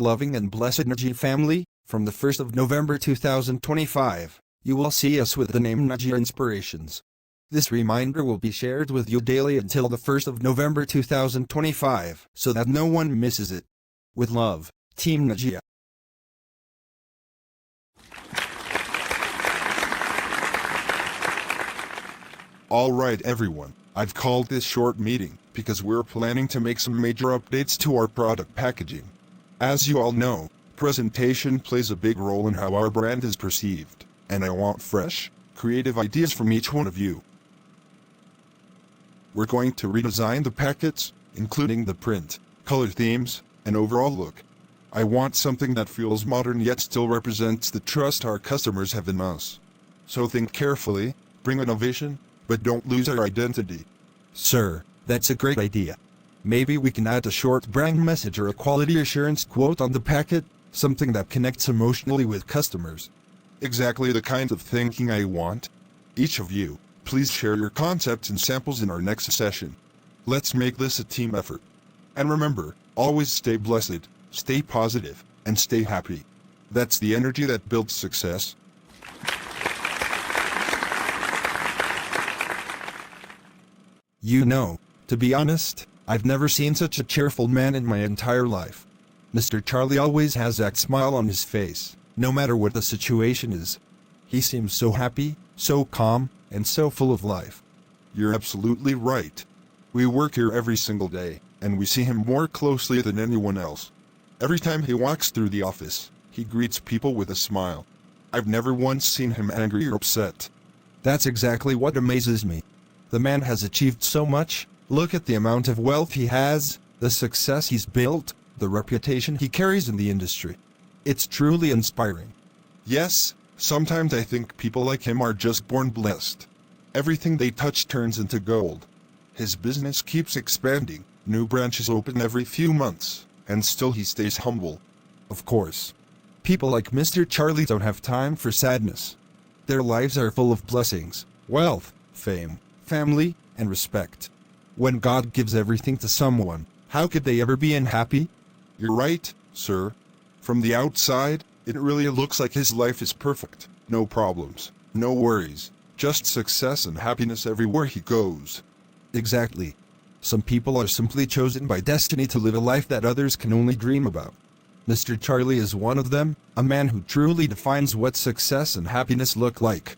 loving and blessed Najee family, from the 1st of November 2025, you will see us with the name Najee Inspirations. This reminder will be shared with you daily until the 1st of November 2025, so that no one misses it. With love, Team Najee. Alright everyone, I've called this short meeting because we're planning to make some major updates to our product packaging. As you all know, presentation plays a big role in how our brand is perceived, and I want fresh, creative ideas from each one of you. We're going to redesign the packets, including the print, color themes, and overall look. I want something that feels modern yet still represents the trust our customers have in us. So think carefully, bring innovation, but don't lose our identity. Sir, that's a great idea. Maybe we can add a short brand message or a quality assurance quote on the packet, something that connects emotionally with customers. Exactly the kind of thinking I want. Each of you, please share your concepts and samples in our next session. Let's make this a team effort. And remember, always stay blessed, stay positive, and stay happy. That's the energy that builds success. You know, to be honest, I've never seen such a cheerful man in my entire life. Mr. Charlie always has that smile on his face, no matter what the situation is. He seems so happy, so calm, and so full of life. You're absolutely right. We work here every single day, and we see him more closely than anyone else. Every time he walks through the office, he greets people with a smile. I've never once seen him angry or upset. That's exactly what amazes me. The man has achieved so much. Look at the amount of wealth he has, the success he's built, the reputation he carries in the industry. It's truly inspiring. Yes, sometimes I think people like him are just born blessed. Everything they touch turns into gold. His business keeps expanding, new branches open every few months, and still he stays humble. Of course. People like Mr. Charlie don't have time for sadness. Their lives are full of blessings, wealth, fame, family, and respect. When God gives everything to someone, how could they ever be unhappy? You're right, sir. From the outside, it really looks like his life is perfect. No problems, no worries, just success and happiness everywhere he goes. Exactly. Some people are simply chosen by destiny to live a life that others can only dream about. Mr. Charlie is one of them, a man who truly defines what success and happiness look like.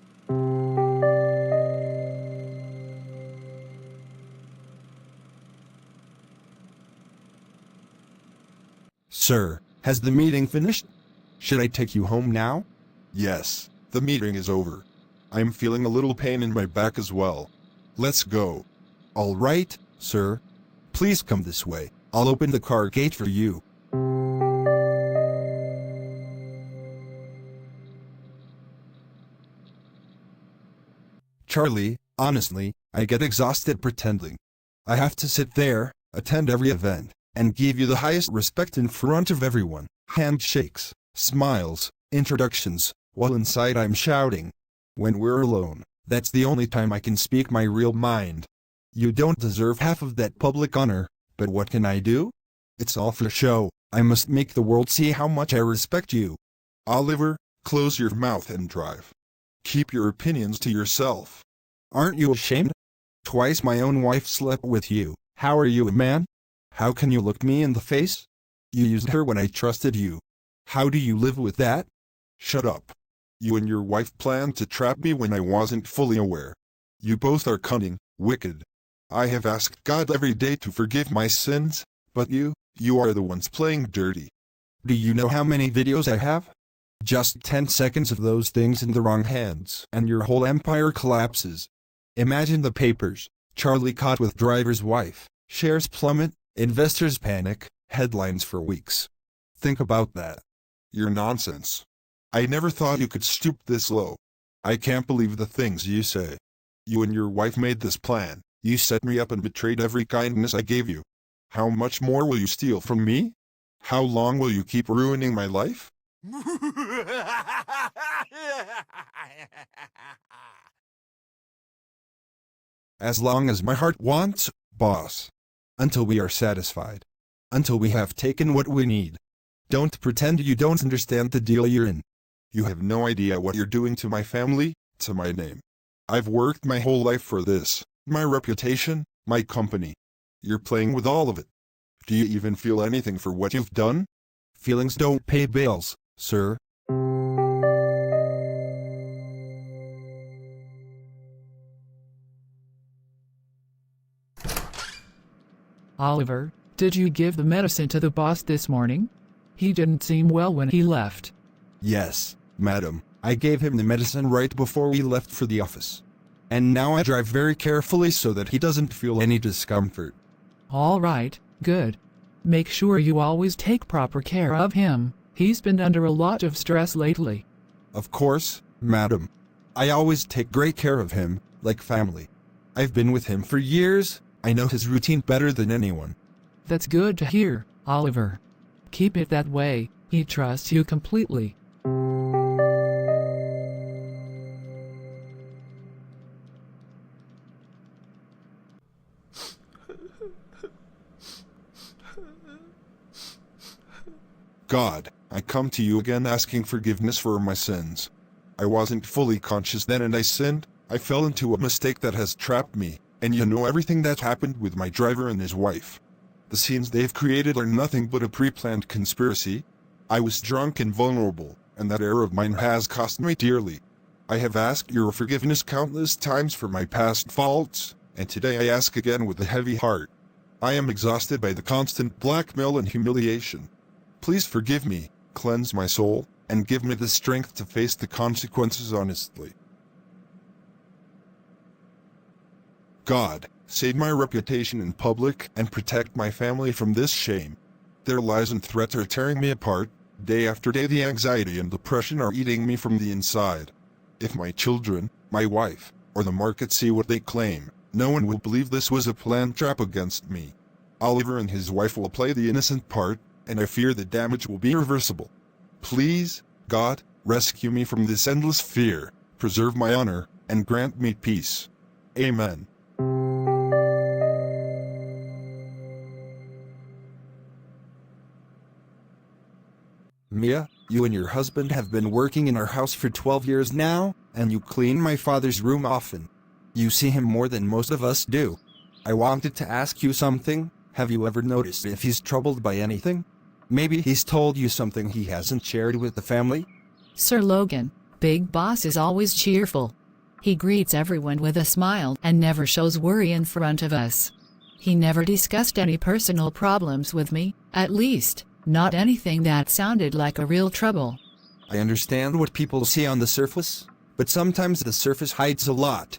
Sir, has the meeting finished? Should I take you home now? Yes, the meeting is over. I'm feeling a little pain in my back as well. Let's go. All right, sir. Please come this way. I'll open the car gate for you. Charlie, honestly, I get exhausted pretending. I have to sit there, attend every event, and give you the highest respect in front of everyone. Handshakes, smiles, introductions, while inside I'm shouting. When we're alone, that's the only time I can speak my real mind. You don't deserve half of that public honor, but what can I do? It's all for show. I must make the world see how much I respect you. Oliver, close your mouth and drive. Keep your opinions to yourself. Aren't you ashamed? Twice my own wife slept with you. How are you a man? How can you look me in the face? You used her when I trusted you. How do you live with that? Shut up. You and your wife planned to trap me when I wasn't fully aware. You both are cunning, wicked. I have asked God every day to forgive my sins, but you are the ones playing dirty. Do you know how many videos I have? Just 10 seconds of those things in the wrong hands, and your whole empire collapses. Imagine the papers. Charlie caught with driver's wife, shares plummet, investors panic, headlines for weeks. Think about that. You're nonsense. I never thought you could stoop this low. I can't believe the things you say. You and your wife made this plan. You set me up and betrayed every kindness I gave you. How much more will you steal from me? How long will you keep ruining my life? As long as my heart wants, boss. Until we are satisfied. Until we have taken what we need. Don't pretend you don't understand the deal you're in. You have no idea what you're doing to my family, to my name. I've worked my whole life for this, my reputation, my company. You're playing with all of it. Do you even feel anything for what you've done? Feelings don't pay bills, sir. Oliver, did you give the medicine to the boss this morning? He didn't seem well when he left. Yes, madam. I gave him the medicine right before we left for the office. And now I drive very carefully so that he doesn't feel any discomfort. All right, good. Make sure you always take proper care of him. He's been under a lot of stress lately. Of course, madam. I always take great care of him, like family. I've been with him for years. I know his routine better than anyone. That's good to hear, Oliver. Keep it that way. He trusts you completely. God, I come to you again asking forgiveness for my sins. I wasn't fully conscious then and I sinned. I fell into a mistake that has trapped me, and you know everything that happened with my driver and his wife. The scenes they've created are nothing but a pre-planned conspiracy. I was drunk and vulnerable, and that error of mine has cost me dearly. I have asked your forgiveness countless times for my past faults, and today I ask again with a heavy heart. I am exhausted by the constant blackmail and humiliation. Please forgive me, cleanse my soul, and give me the strength to face the consequences honestly. God, save my reputation in public and protect my family from this shame. Their lies and threats are tearing me apart. Day after day the anxiety and depression are eating me from the inside. If my children, my wife, or the market see what they claim, no one will believe this was a planned trap against me. Oliver and his wife will play the innocent part, and I fear the damage will be irreversible. Please, God, rescue me from this endless fear, preserve my honor, and grant me peace. Amen. Mia, you and your husband have been working in our house for 12 years now, and you clean my father's room often. You see him more than most of us do. I wanted to ask you something. Have you ever noticed if he's troubled by anything? Maybe he's told you something he hasn't shared with the family? Sir Logan, Big Boss is always cheerful. He greets everyone with a smile and never shows worry in front of us. He never discussed any personal problems with me, at least, not anything that sounded like a real trouble. I understand what people see on the surface, but sometimes the surface hides a lot.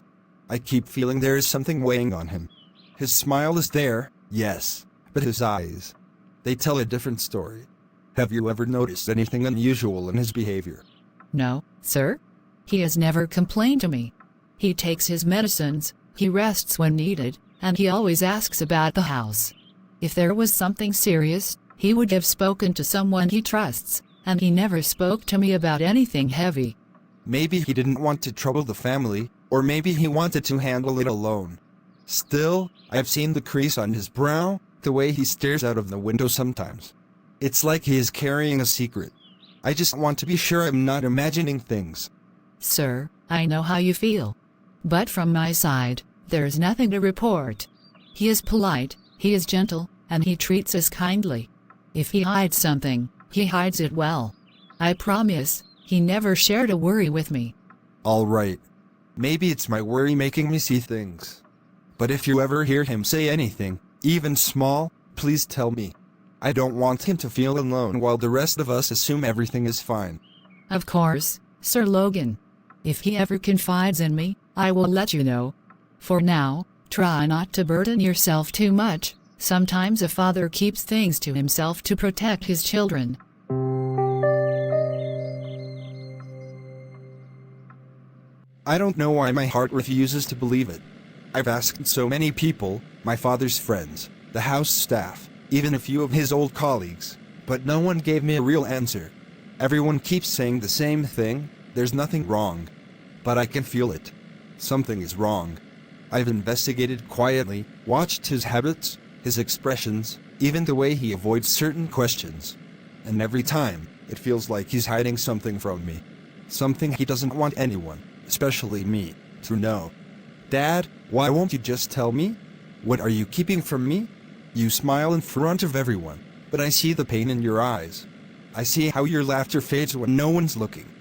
I keep feeling there is something weighing on him. His smile is there, yes, but his eyes, they tell a different story. Have you ever noticed anything unusual in his behavior? No, sir. He has never complained to me. He takes his medicines, he rests when needed, and he always asks about the house. If there was something serious, he would have spoken to someone he trusts, and he never spoke to me about anything heavy. Maybe he didn't want to trouble the family, or maybe he wanted to handle it alone. Still, I've seen the crease on his brow, the way he stares out of the window sometimes. It's like he is carrying a secret. I just want to be sure I'm not imagining things. Sir, I know how you feel. But from my side, there's nothing to report. He is polite, he is gentle, and he treats us kindly. If he hides something, he hides it well. I promise, he never shared a worry with me. All right. Maybe it's my worry making me see things. But if you ever hear him say anything, even small, please tell me. I don't want him to feel alone while the rest of us assume everything is fine. Of course, Sir Logan. If he ever confides in me, I will let you know. For now, try not to burden yourself too much. Sometimes a father keeps things to himself to protect his children. I don't know why my heart refuses to believe it. I've asked so many people, my father's friends, the house staff, even a few of his old colleagues, but no one gave me a real answer. Everyone keeps saying the same thing, there's nothing wrong. But I can feel it. Something is wrong. I've investigated quietly, watched his habits, his expressions, even the way he avoids certain questions. and every time, it feels like he's hiding something from me. Something he doesn't want anyone, especially me, to know. Dad, why won't you just tell me? What are you keeping from me? You smile in front of everyone, but I see the pain in your eyes. I see how your laughter fades when no one's looking.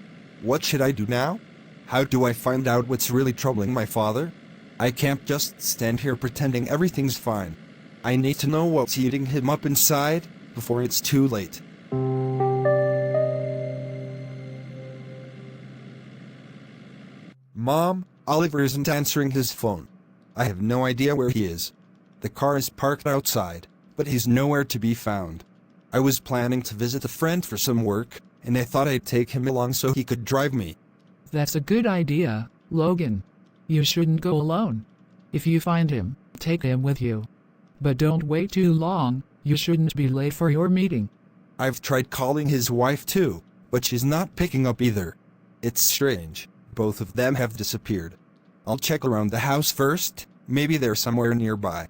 What should I do now? How do I find out what's really troubling my father? I can't just stand here pretending everything's fine. I need to know what's eating him up inside, before it's too late. Mom, Oliver isn't answering his phone. I have no idea where he is. The car is parked outside, but he's nowhere to be found. I was planning to visit a friend for some work, and I thought I'd take him along so he could drive me. That's a good idea, Logan. You shouldn't go alone. If you find him, take him with you. But don't wait too long, you shouldn't be late for your meeting. I've tried calling his wife too, but she's not picking up either. It's strange, both of them have disappeared. I'll check around the house first, maybe they're somewhere nearby.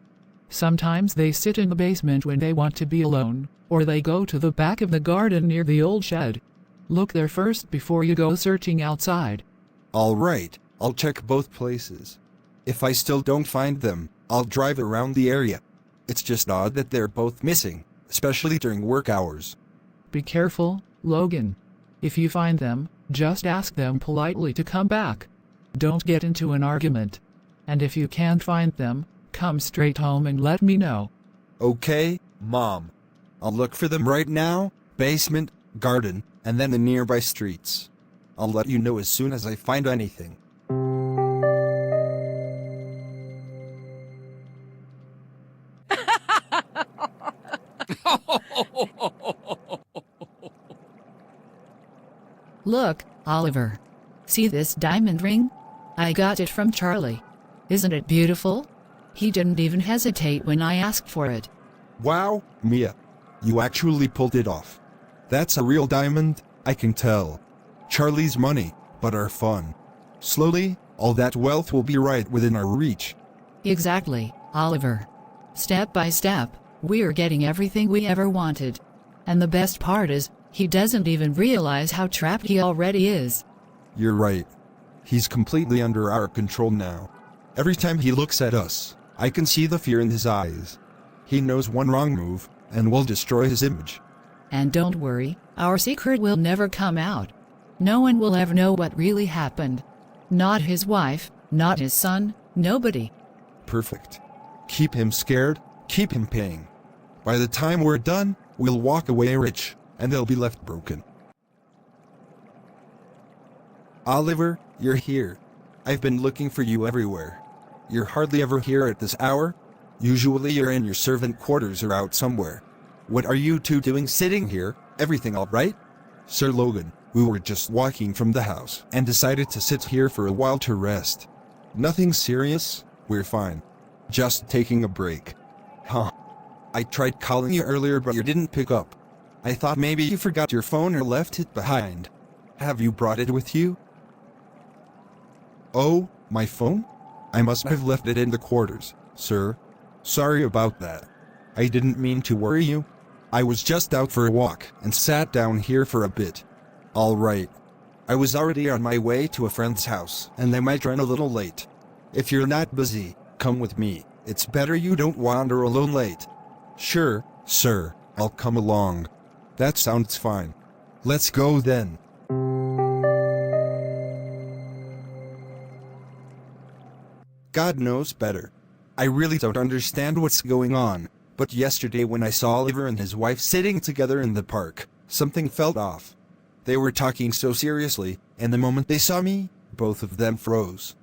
Sometimes they sit in the basement when they want to be alone, or they go to the back of the garden near the old shed. Look there first before you go searching outside. All right, I'll check both places. If I still don't find them, I'll drive around the area. It's just odd that they're both missing, especially during work hours. Be careful, Logan. If you find them, just ask them politely to come back. Don't get into an argument. And if you can't find them, come straight home and let me know. Okay, Mom. I'll look for them right now, basement, garden, and then the nearby streets. I'll let you know as soon as I find anything. Look, Oliver. See this diamond ring? I got it from Charlie. Isn't it beautiful? He didn't even hesitate when I asked for it. Wow, Mia. You actually pulled it off. That's a real diamond, I can tell. Charlie's money, but our fun. Slowly, all that wealth will be right within our reach. Exactly, Oliver. Step by step, we're getting everything we ever wanted. And the best part is, he doesn't even realize how trapped he already is. You're right. He's completely under our control now. Every time he looks at us, I can see the fear in his eyes. He knows one wrong move, and will destroy his image. And don't worry, our secret will never come out. No one will ever know what really happened. Not his wife, not his son, nobody. Perfect. Keep him scared, keep him paying. By the time we're done, we'll walk away rich, and they'll be left broken. Oliver, you're here. I've been looking for you everywhere. You're hardly ever here at this hour. Usually you're in your servant quarters or out somewhere. What are you two doing sitting here? Everything all right? Sir Logan, we were just walking from the house and decided to sit here for a while to rest. Nothing serious, we're fine. Just taking a break. Huh. I tried calling you earlier but you didn't pick up. I thought maybe you forgot your phone or left it behind. Have you brought it with you? Oh, my phone? I must have left it in the quarters, sir. Sorry about that. I didn't mean to worry you. I was just out for a walk and sat down here for a bit. All right. I was already on my way to a friend's house and I might run a little late. If you're not busy, come with me. It's better you don't wander alone late. Sure, sir, I'll come along. That sounds fine. Let's go then. God knows better. I really don't understand what's going on, but yesterday when I saw Oliver and his wife sitting together in the park, something felt off. They were talking so seriously, and the moment they saw me, both of them froze.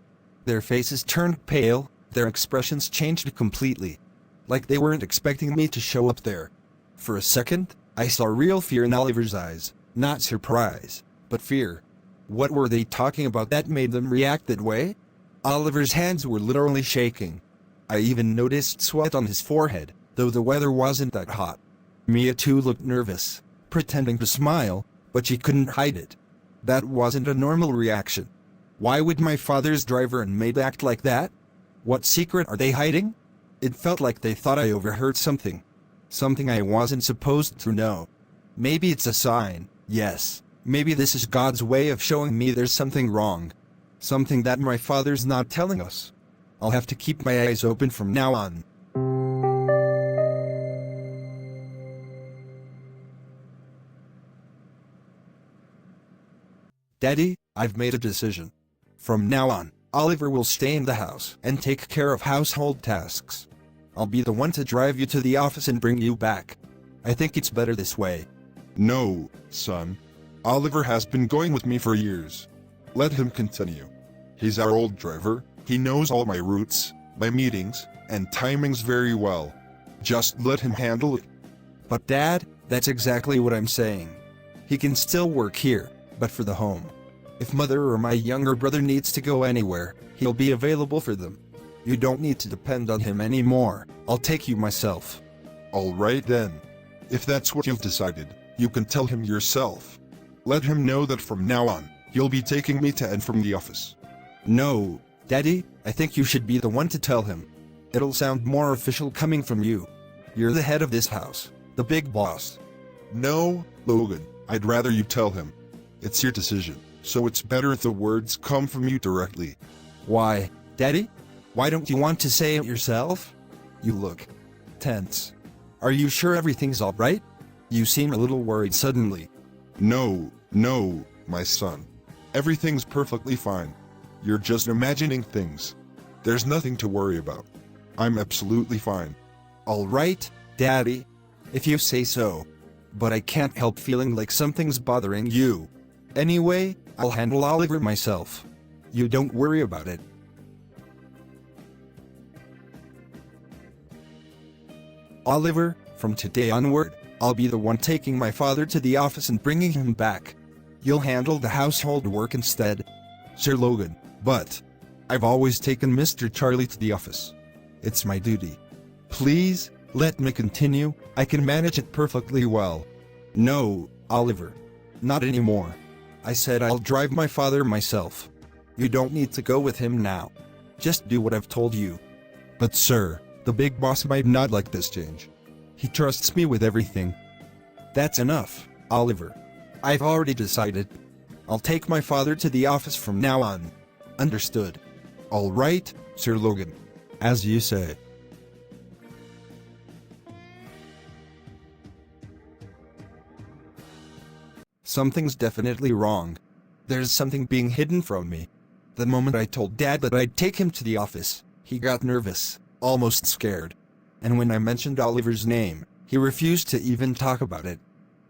Their faces turned pale, their expressions changed completely. Like they weren't expecting me to show up there. For a second, I saw real fear in Oliver's eyes, not surprise, but fear. What were they talking about that made them react that way? Oliver's hands were literally shaking. I even noticed sweat on his forehead, though the weather wasn't that hot. Mia too looked nervous, pretending to smile, but she couldn't hide it. That wasn't a normal reaction. Why would my father's driver and maid act like that? What secret are they hiding? It felt like they thought I overheard something. Something I wasn't supposed to know. Maybe it's a sign, yes. Maybe this is God's way of showing me there's something wrong. Something that my father's not telling us. I'll have to keep my eyes open from now on. Daddy, I've made a decision. From now on, Oliver will stay in the house and take care of household tasks. I'll be the one to drive you to the office and bring you back. I think it's better this way. No, son. Oliver has been going with me for years. Let him continue. He's our old driver, he knows all my routes, my meetings, and timings very well. Just let him handle it. But Dad, that's exactly what I'm saying. He can still work here, but for the home. If Mother or my younger brother needs to go anywhere, he'll be available for them. You don't need to depend on him anymore. I'll take you myself. All right then. If that's what you've decided, you can tell him yourself. Let him know that from now on, you'll be taking me to and from the office. No, Daddy, I think you should be the one to tell him. It'll sound more official coming from you. You're the head of this house, the big boss. No, Logan, I'd rather you tell him. It's your decision, so it's better if the words come from you directly. Why, Daddy? Why don't you want to say it yourself? You look tense. Are you sure everything's all right? You seem a little worried suddenly. No, my son. Everything's perfectly fine. You're just imagining things. There's nothing to worry about. I'm absolutely fine. All right, Daddy. If you say so. But I can't help feeling like something's bothering you. Anyway, I'll handle Oliver myself. You don't worry about it. Oliver, from today onward, I'll be the one taking my father to the office and bringing him back. You'll handle the household work instead. Sir Logan, but I've always taken Mr. Charlie to the office. It's my duty. Please, let me continue. I can manage it perfectly well. No, Oliver. Not anymore. I said I'll drive my father myself. You don't need to go with him now. Just do what I've told you. But sir, the big boss might not like this change. He trusts me with everything. That's enough, Oliver. I've already decided. I'll take my father to the office from now on. Understood? All right, Sir Logan. As you say. Something's definitely wrong. There's something being hidden from me. The moment I told Dad that I'd take him to the office, he got nervous, almost scared. And when I mentioned Oliver's name, he refused to even talk about it.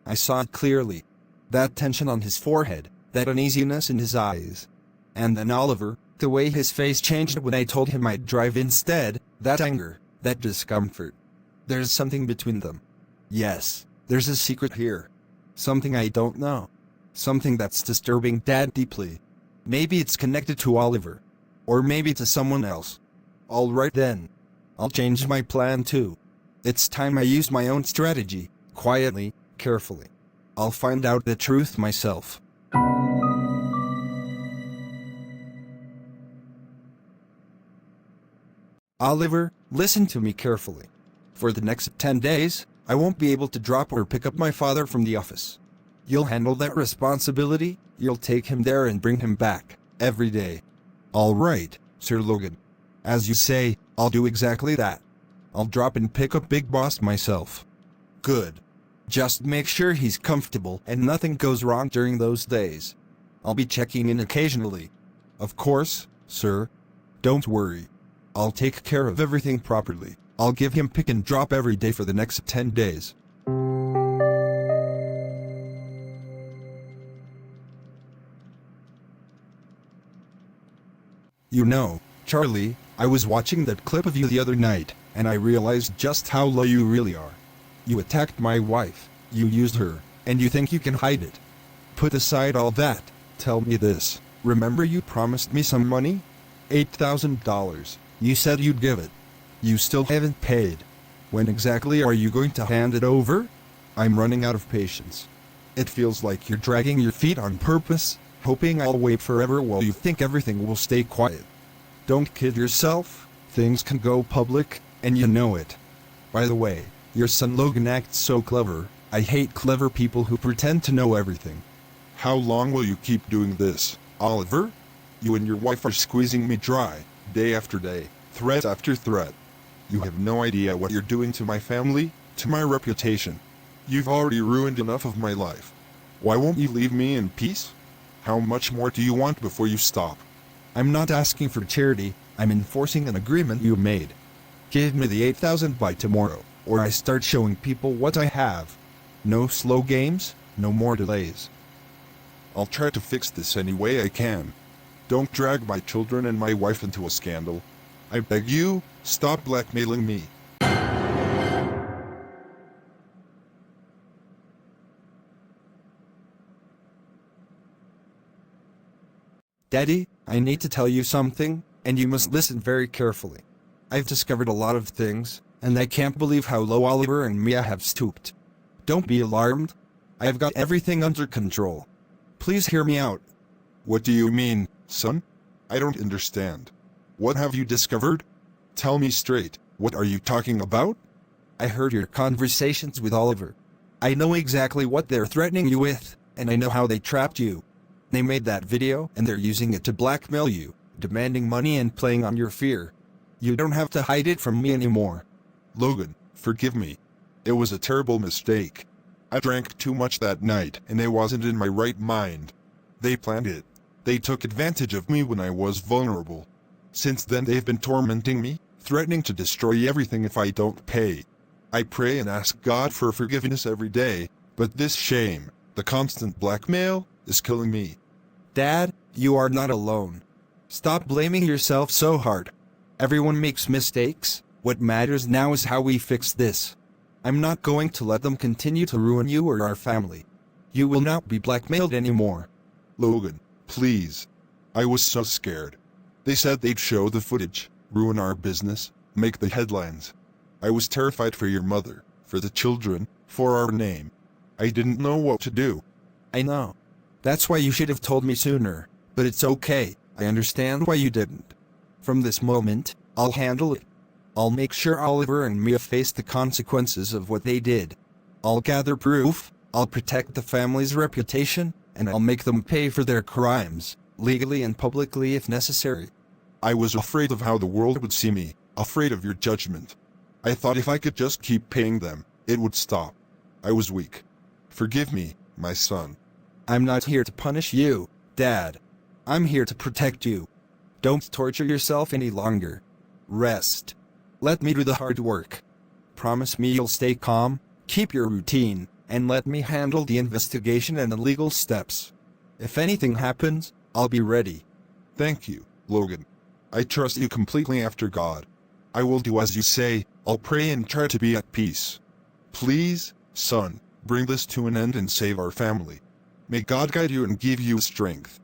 I saw it clearly. That tension on his forehead, that uneasiness in his eyes. And then Oliver, the way his face changed when I told him I'd drive instead, that anger, that discomfort. There's something between them. Yes, there's a secret here. Something I don't know. Something that's disturbing Dad deeply. Maybe it's connected to Oliver. Or maybe to someone else. All right then. I'll change my plan too. It's time I used my own strategy, quietly, carefully. I'll find out the truth myself. Oliver, listen to me carefully. For the next 10 days, I won't be able to drop or pick up my father from the office. You'll handle that responsibility, you'll take him there and bring him back, every day. All right, Sir Logan. As you say, I'll do exactly that. I'll drop and pick up Big Boss myself. Good. Just make sure he's comfortable and nothing goes wrong during those days. I'll be checking in occasionally. Of course, sir. Don't worry. I'll take care of everything properly. I'll give him pick and drop every day for the next 10 days. You know, Charlie, I was watching that clip of you the other night, and I realized just how low you really are. You attacked my wife, you used her, and you think you can hide it. Put aside all that, tell me this. Remember you promised me some money? $8,000. You said you'd give it. You still haven't paid. When exactly are you going to hand it over? I'm running out of patience. It feels like you're dragging your feet on purpose, hoping I'll wait forever while you think everything will stay quiet. Don't kid yourself, things can go public, and you know it. By the way, your son Logan acts so clever, I hate clever people who pretend to know everything. How long will you keep doing this, Oliver? You and your wife are squeezing me dry, day after day, threat after threat. You have no idea what you're doing to my family, to my reputation. You've already ruined enough of my life. Why won't you leave me in peace? How much more do you want before you stop? I'm not asking for charity, I'm enforcing an agreement you made. Give me the 8,000 by tomorrow, or I start showing people what I have. No slow games, no more delays. I'll try to fix this any way I can. Don't drag my children and my wife into a scandal. I beg you, stop blackmailing me. Daddy, I need to tell you something, and you must listen very carefully. I've discovered a lot of things, and I can't believe how low Oliver and Mia have stooped. Don't be alarmed. I've got everything under control. Please hear me out. What do you mean, son? I don't understand. What have you discovered? Tell me straight, what are you talking about? I heard your conversations with Oliver. I know exactly what they're threatening you with, and I know how they trapped you. They made that video, and they're using it to blackmail you, demanding money and playing on your fear. You don't have to hide it from me anymore. Logan, forgive me. It was a terrible mistake. I drank too much that night, and I wasn't in my right mind. They planned it. They took advantage of me when I was vulnerable. Since then they've been tormenting me, threatening to destroy everything if I don't pay. I pray and ask God for forgiveness every day, but this shame, the constant blackmail, is killing me. Dad, you are not alone. Stop blaming yourself so hard. Everyone makes mistakes. What matters now is how we fix this. I'm not going to let them continue to ruin you or our family. You will not be blackmailed anymore. Logan, please. I was so scared. They said they'd show the footage, ruin our business, make the headlines. I was terrified for your mother, for the children, for our name. I didn't know what to do. I know. That's why you should have told me sooner, but it's okay. I understand why you didn't. From this moment, I'll handle it. I'll make sure Oliver and Mia face the consequences of what they did. I'll gather proof, I'll protect the family's reputation, and I'll make them pay for their crimes, legally and publicly if necessary. I was afraid of how the world would see me, afraid of your judgment. I thought if I could just keep paying them, it would stop. I was weak. Forgive me, my son. I'm not here to punish you, Dad. I'm here to protect you. Don't torture yourself any longer. Rest. Let me do the hard work. Promise me you'll stay calm, keep your routine, and let me handle the investigation and the legal steps. If anything happens, I'll be ready. Thank you, Logan. I trust you completely after God. I will do as you say, I'll pray and try to be at peace. Please, son, bring this to an end and save our family. May God guide you and give you strength.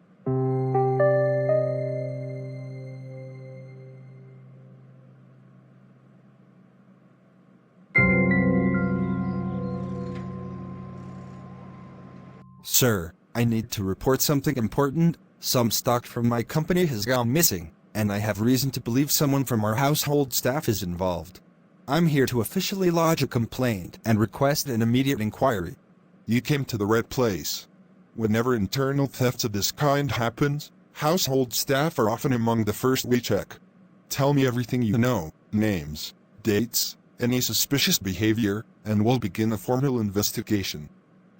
Sir, I need to report something important. Some stock from my company has gone missing, and I have reason to believe someone from our household staff is involved. I'm here to officially lodge a complaint and request an immediate inquiry. You came to the right place. Whenever internal thefts of this kind happens, household staff are often among the first we check. Tell me everything you know, names, dates, any suspicious behavior, and we'll begin a formal investigation.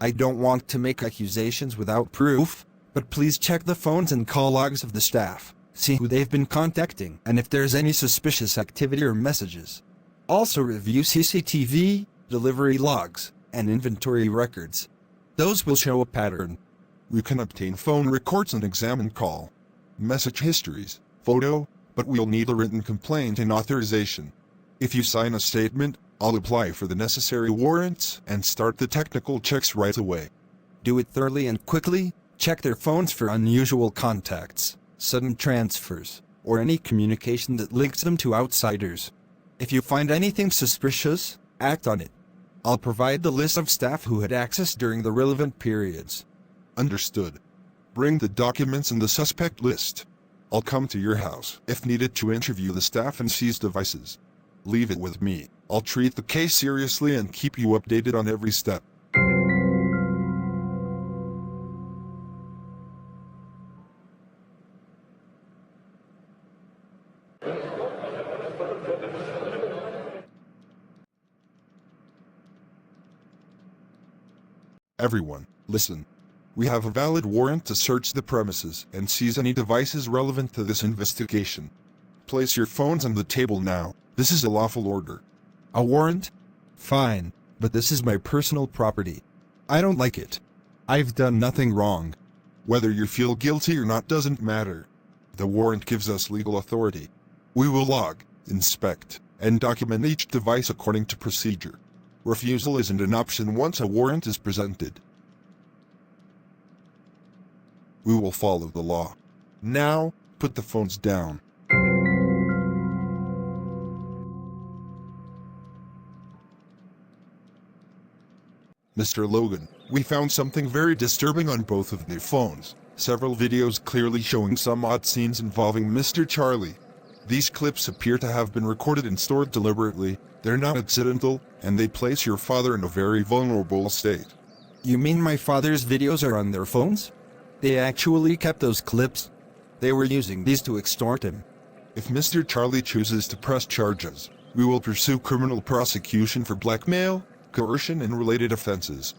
I don't want to make accusations without proof, but please check the phones and call logs of the staff, see who they've been contacting, and if there's any suspicious activity or messages. Also review CCTV, delivery logs, and inventory records. Those will show a pattern. We can obtain phone records and examine call, message histories, photo, but we'll need a written complaint and authorization. If you sign a statement, I'll apply for the necessary warrants and start the technical checks right away. Do it thoroughly and quickly. Check their phones for unusual contacts, sudden transfers, or any communication that links them to outsiders. If you find anything suspicious, act on it. I'll provide the list of staff who had access during the relevant periods. Understood. Bring the documents and the suspect list. I'll come to your house if needed to interview the staff and seize devices. Leave it with me. I'll treat the case seriously and keep you updated on every step. Everyone, listen. We have a valid warrant to search the premises and seize any devices relevant to this investigation. Place your phones on the table now. This is a lawful order. A warrant? Fine, but this is my personal property. I don't like it. I've done nothing wrong. Whether you feel guilty or not doesn't matter. The warrant gives us legal authority. We will log, inspect, and document each device according to procedure. Refusal isn't an option once a warrant is presented. We will follow the law. Now, put the phones down. Mr. Logan, we found something very disturbing on both of their phones. Several videos clearly showing some odd scenes involving Mr. Charlie. These clips appear to have been recorded and stored deliberately. They're not accidental, and they place your father in a very vulnerable state. You mean my father's videos are on their phones? They actually kept those clips? They were using these to extort him. If Mr. Charlie chooses to press charges, we will pursue criminal prosecution for blackmail, coercion, and related offenses.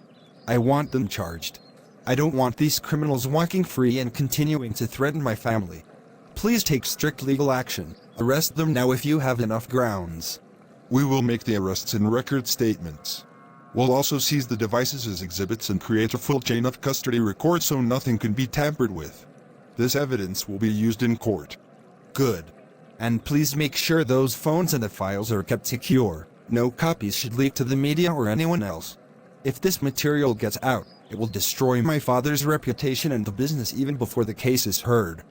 I want them charged. I don't want these criminals walking free and continuing to threaten my family. Please take strict legal action. Arrest them now if you have enough grounds. We will make the arrests and record statements. We'll also seize the devices as exhibits and create a full chain of custody record so nothing can be tampered with. This evidence will be used in court. Good. And please make sure those phones and the files are kept secure. No copies should leak to the media or anyone else. If this material gets out, it will destroy my father's reputation and the business even before the case is heard.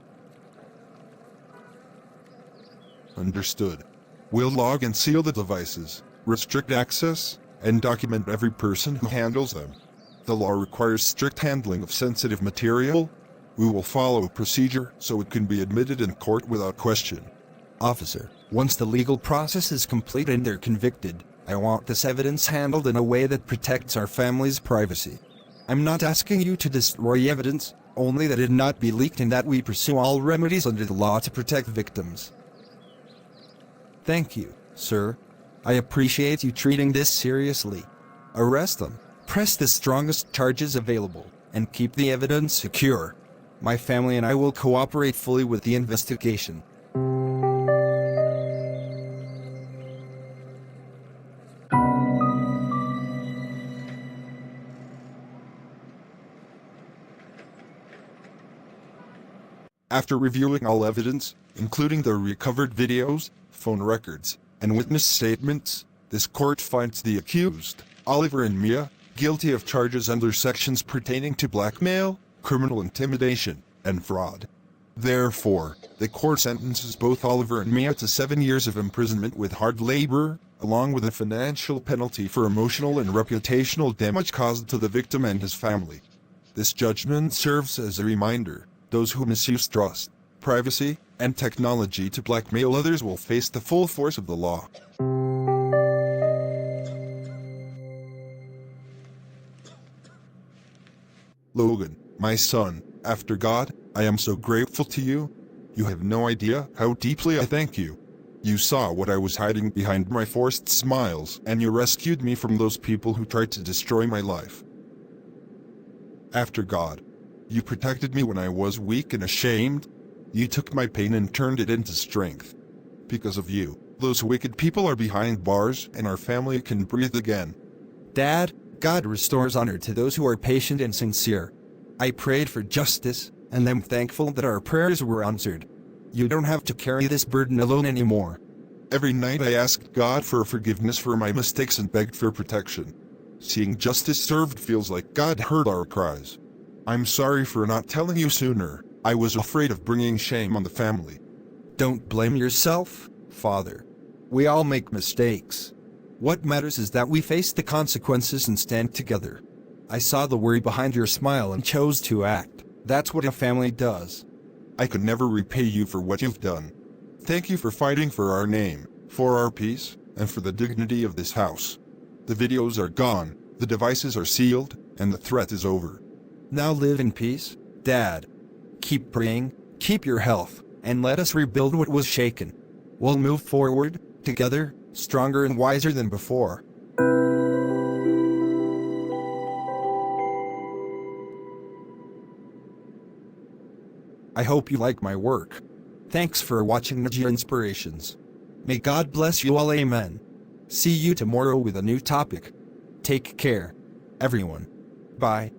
Understood. We'll log and seal the devices, restrict access, and document every person who handles them. The law requires strict handling of sensitive material. We will follow a procedure so it can be admitted in court without question. Officer, once the legal process is complete and they're convicted, I want this evidence handled in a way that protects our family's privacy. I'm not asking you to destroy evidence, only that it not be leaked and that we pursue all remedies under the law to protect victims. Thank you, sir. I appreciate you treating this seriously. Arrest them, press the strongest charges available, and keep the evidence secure. My family and I will cooperate fully with the investigation. After reviewing all evidence, including the recovered videos, phone records, and witness statements, this court finds the accused, Oliver and Mia, guilty of charges under sections pertaining to blackmail, criminal intimidation, and fraud. Therefore, the court sentences both Oliver and Mia to 7 years of imprisonment with hard labor, along with a financial penalty for emotional and reputational damage caused to the victim and his family. This judgment serves as a reminder: those who misuse trust, privacy, and technology to blackmail others will face the full force of the law. Logan, my son, after God, I am so grateful to you. You have no idea how deeply I thank you. You saw what I was hiding behind my forced smiles, and you rescued me from those people who tried to destroy my life. After God, you protected me when I was weak and ashamed. You took my pain and turned it into strength. Because of you, those wicked people are behind bars and our family can breathe again. Dad, God restores honor to those who are patient and sincere. I prayed for justice, and I'm thankful that our prayers were answered. You don't have to carry this burden alone anymore. Every night I asked God for forgiveness for my mistakes and begged for protection. Seeing justice served feels like God heard our cries. I'm sorry for not telling you sooner. I was afraid of bringing shame on the family. Don't blame yourself, Father. We all make mistakes. What matters is that we face the consequences and stand together. I saw the worry behind your smile and chose to act. That's what a family does. I could never repay you for what you've done. Thank you for fighting for our name, for our peace, and for the dignity of this house. The videos are gone, the devices are sealed, and the threat is over. Now live in peace, Dad. Keep praying, keep your health, and let us rebuild what was shaken. We'll move forward, together, stronger and wiser than before. I hope you like my work. Thanks for watching Ninja Inspirations. May God bless you all, amen. See you tomorrow with a new topic. Take care, everyone. Bye.